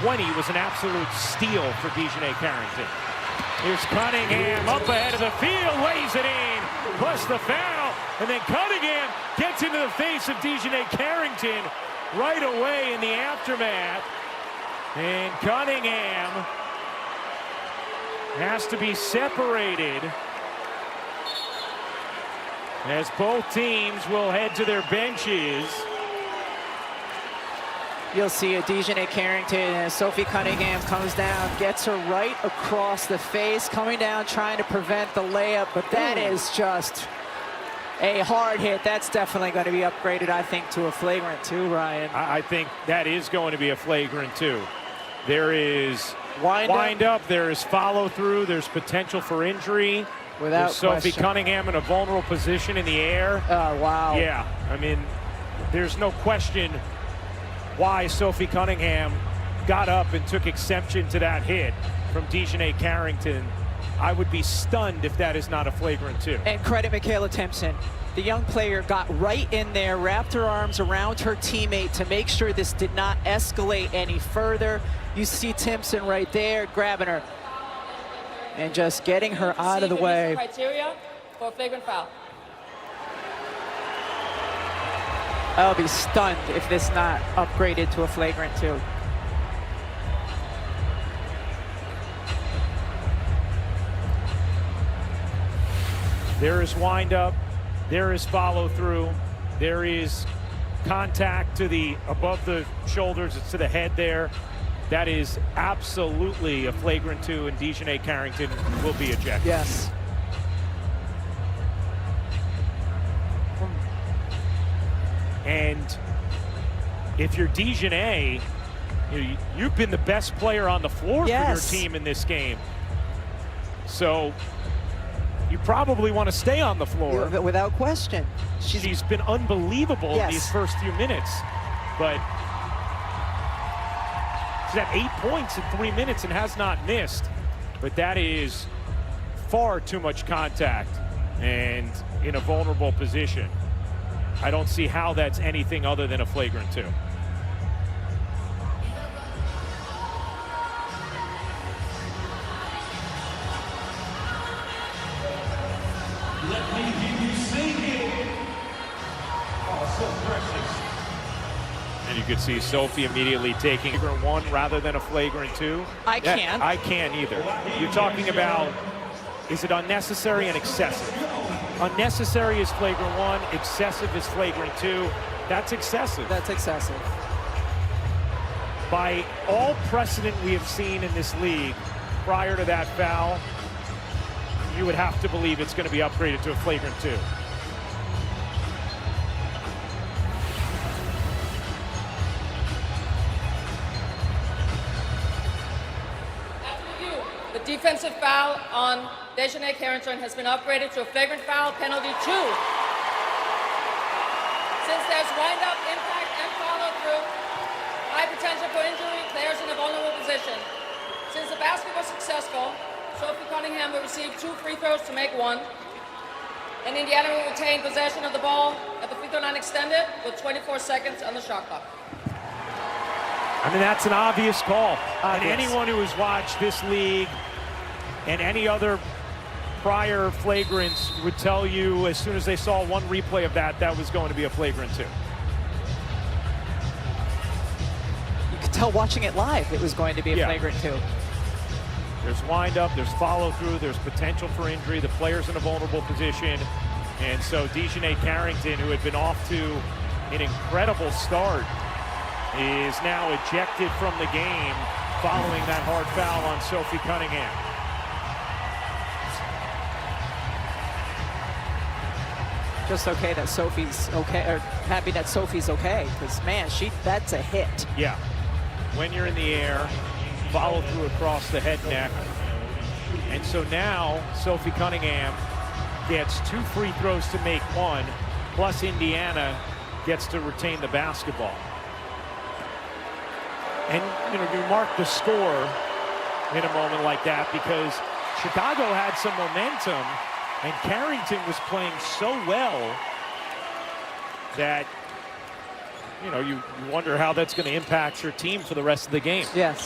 20 was an absolute steal for Carrington. Here's Cunningham up ahead of the field, lays it in, plus the foul, and then Cunningham gets into the face of Carrington right away in the aftermath. And Cunningham has to be separated as both teams will head to their benches. You'll see a Carrington as Sophie Cunningham comes down, gets her right across the face, coming down trying to prevent the layup, but that is just a hard hit. That's definitely going to be upgraded, I think, to a flagrant 2, Ryan. I think that is going to be a flagrant 2. There is wind up, there is follow through, there's potential for injury. Without Sophie question. Cunningham in a vulnerable position in the air. Oh, wow. Yeah, I mean, there's no question why Sophie Cunningham got up and took exception to that hit from Carrington. I would be stunned if that is not a flagrant 2. And credit Michaela Timpson. The young player got right in there, wrapped her arms around her teammate to make sure this did not escalate any further. You see Timpson right there grabbing her and just getting her out of the way. Criteria for a flagrant foul. I'll be stunned if this not upgraded to a flagrant 2. There is wind up, there is follow through, there is contact to the above the shoulders, it's to the head there. That is absolutely a flagrant 2, and Carrington will be ejected. Yes. And if you're Dejanay, you've been the best player on the floor for your team in this game. So you probably want to stay on the floor. Without question. She's been unbelievable in these first few minutes. But she's had 8 points in 3 minutes and has not missed. But that is far too much contact and in a vulnerable position. I don't see how that's anything other than a flagrant 2. Let me hear you sing it. Oh, so precious. And you could see Sophie immediately taking flagrant 1 rather than a flagrant 2. I can't. I can't either. You're talking about, is it unnecessary and excessive? Unnecessary is flagrant 1, excessive is flagrant 2. That's excessive. That's excessive. By all precedent we have seen in this league prior to that foul, you would have to believe it's going to be upgraded to a flagrant 2. The defensive foul on Carrington has been upgraded to a flagrant foul, penalty 2. Since there's wind-up, impact, and follow-through, high potential for injury, players in a vulnerable position. Since the basket was successful, Sophie Cunningham will receive 2 free throws to make 1. And Indiana will retain possession of the ball at the free throw line extended with 24 seconds on the shot clock. I mean, that's an obvious call. Obvious. And anyone who has watched this league and any other prior flagrants would tell you as soon as they saw one replay of that, that was going to be a flagrant 2. You could tell watching it live it was going to be a flagrant 2. There's wind up, there's follow through, there's potential for injury, the player's in a vulnerable position. And so Carrington, who had been off to an incredible start, is now ejected from the game following that hard foul on Sophie Cunningham. Just okay that Sophie's okay, or happy that Sophie's okay, because man, that's a hit. Yeah, when you're in the air, follow through across the head neck. And so now Sophie Cunningham gets 2 free throws to make 1, plus Indiana gets to retain the basketball. And you mark the score in a moment like that because Chicago had some momentum and Carrington was playing so well that you wonder how that's going to impact your team for the rest of the game. Yes.